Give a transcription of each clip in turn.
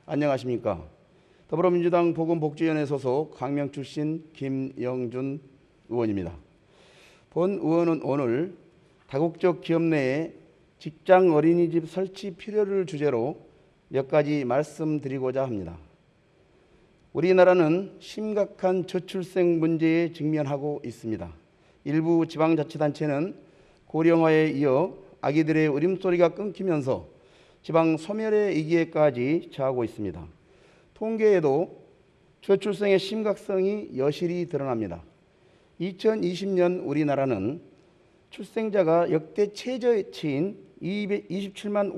안녕하십니까. 더불어민주당 보건복지위원회 소속 광명 출신 김영준 의원입니다. 본 의원은 오늘 다국적 기업 내에 직장 어린이집 설치 필요를 주제로 몇 가지 말씀드리고자 합니다. 우리나라는 심각한 저출생 문제에 직면하고 있습니다. 일부 지방자치단체는 고령화에 이어 아기들의 울음소리가 끊기면서 지방 소멸의 위기에까지 처하고 있습니다. 통계에도 저출생의 심각성이 여실히 드러납니다. 2020년 우리나라는 출생자가 역대 최저치인 27만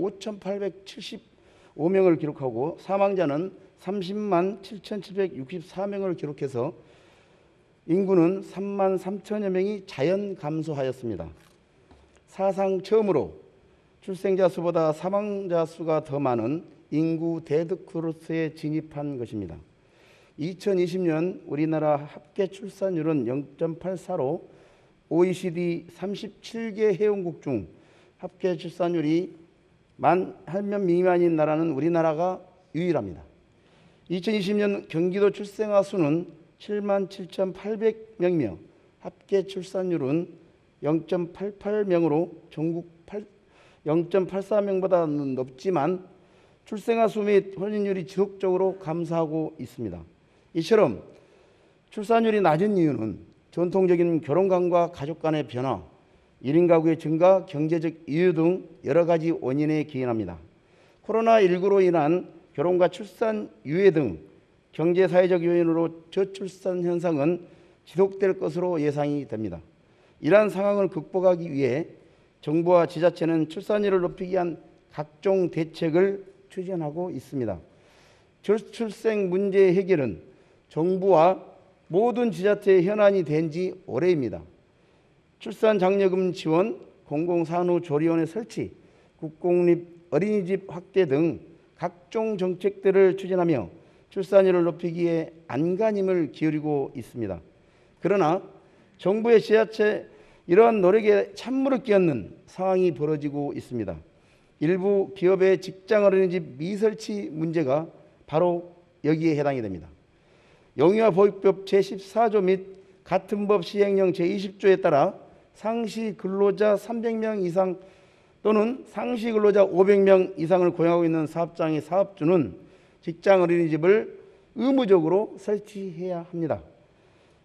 5,875명을 기록하고 사망자는 30만 7,764명을 기록해서 인구는 3만 3천여 명이 자연 감소하였습니다. 사상 처음으로 출생자 수보다 사망자 수가 더 많은 인구 데드크로스에 진입한 것입니다. 2020년 우리나라 합계 출산율은 0.84로 OECD 37개 회원국 중 합계 출산율이 만 1명 미만인 나라는 우리나라가 유일합니다. 2020년 경기도 출생아 수는 7만 7,800명이며 합계 출산율은 0.88명으로 전국 0.84명보다는 높지만 출생아 수 및 혼인율이 지속적으로 감소하고 있습니다. 이처럼 출산율이 낮은 이유는 전통적인 결혼관과 가족 간의 변화, 1인 가구의 증가, 경제적 이유 등 여러 가지 원인에 기인합니다. 코로나19로 인한 결혼과 출산 유예 등 경제사회적 요인으로 저출산 현상은 지속될 것으로 예상이 됩니다. 이러한 상황을 극복하기 위해 정부와 지자체는 출산율을 높이기 위한 각종 대책을 추진하고 있습니다. 저출생 문제 해결은 정부와 모든 지자체의 현안이 된 지 오래입니다. 출산장려금 지원, 공공산후조리원의 설치, 국공립 어린이집 확대 등 각종 정책들을 추진하며 출산율을 높이기 위해 안간힘을 기울이고 있습니다. 그러나 정부의 지자체 이러한 노력에 찬물을 끼얹는 상황이 벌어지고 있습니다. 일부 기업의 직장 어린이집 미설치 문제가 바로 여기에 해당이 됩니다. 영유아보육법 제14조 및 같은 법 시행령 제20조에 따라 상시 근로자 300명 이상 또는 상시 근로자 500명 이상을 고용하고 있는 사업장의 사업주는 직장 어린이집을 의무적으로 설치해야 합니다.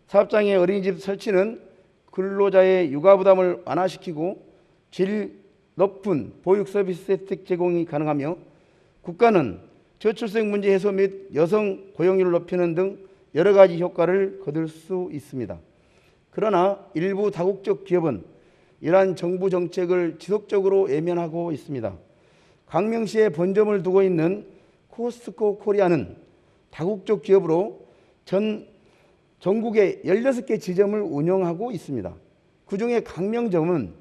사업장의 어린이집 설치는 근로자의 육아 부담을 완화시키고 질 높은 보육 서비스 혜택 제공이 가능하며 국가는 저출생 문제 해소 및 여성 고용률을 높이는 등 여러 가지 효과를 거둘 수 있습니다. 그러나 일부 다국적 기업은 이러한 정부 정책을 지속적으로 외면하고 있습니다. 광명시에 본점을 두고 있는 코스트코 코리아는 다국적 기업으로 전국에 16개 지점을 운영하고 있습니다. 그중에 광명점은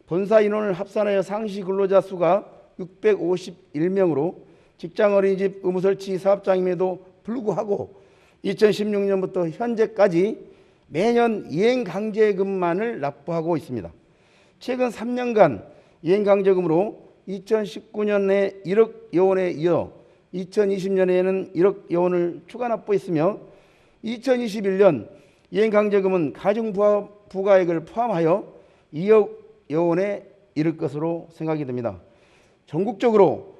본사 인원을 합산하여 상시 근로자 수가 651명으로 직장 어린이집 의무설치 사업장임에도 불구하고 2016년부터 현재까지 매년 이행강제금만을 납부하고 있습니다. 최근 3년간 이행강제금으로 2019년에 1억 여원에 이어 2020년에는 1억 여원을 추가 납부했으며 2021년 이행강제금은 가중부가액을 포함하여 2억 여원에 이를 것으로 생각이 됩니다. 전국적으로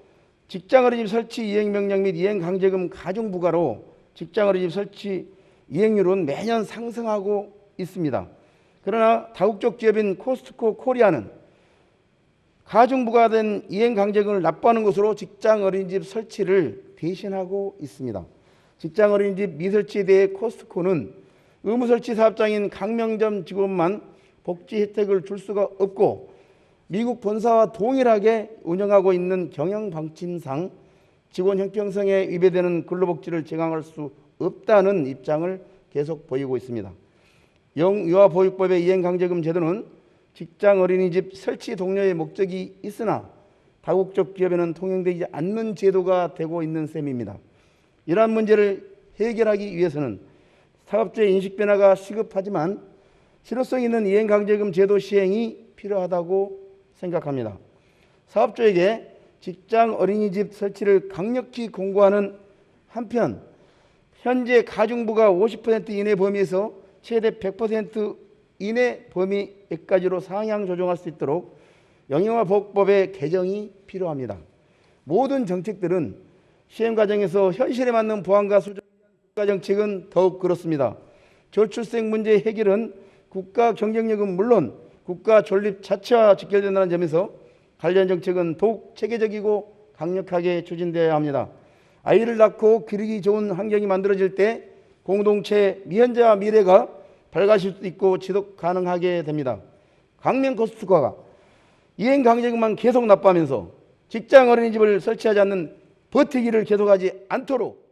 직장어린이집 설치 이행명령 및 이행강제금 가중부가로 직장어린이집 설치 이행률은 매년 상승하고 있습니다. 그러나 다국적 기업인 코스트코 코리아는 가중부가된 이행강제금을 납부하는 것으로 직장어린이집 설치를 대신하고 있습니다. 직장어린이집 미설치에 대해 코스트코는 의무설치 사업장인 광명점 직원만 복지 혜택을 줄 수가 없고 미국 본사와 동일하게 운영하고 있는 경영방침상 직원 형평성에 위배되는 근로복지를 제공할 수 없다는 입장을 계속 보이고 있습니다. 영유아보육법의 이행강제금 제도는 직장 어린이집 설치 동료의 목적이 있으나 다국적 기업에는 통용되지 않는 제도가 되고 있는 셈입니다. 이러한 문제를 해결하기 위해서는 사업주의 인식 변화가 시급하지만 실효성 있는 이행강제금 제도 시행이 필요하다고 생각합니다. 사업주에게 직장 어린이집 설치를 강력히 공고하는 한편 현재 가중부가 50% 이내 범위에서 최대 100% 이내 범위까지로 상향 조정할 수 있도록 영유아보호법의 개정이 필요합니다. 모든 정책들은 시행 과정에서 현실에 맞는 보완과 수정을 위한 국가정책은 더욱 그렇습니다. 저출생 문제 해결은 국가 경쟁력은 물론 국가 존립 자체와 직결된다는 점에서 관련 정책은 더욱 체계적이고 강력하게 추진되어야 합니다. 아이를 낳고 기르기 좋은 환경이 만들어질 때 공동체 미현재와 미래가 밝아질 수 있고 지속 가능하게 됩니다. 강명 코스트코가 이행 강제금만 계속 납부하면서 직장 어린이집을 설치하지 않는 버티기를 계속하지 않도록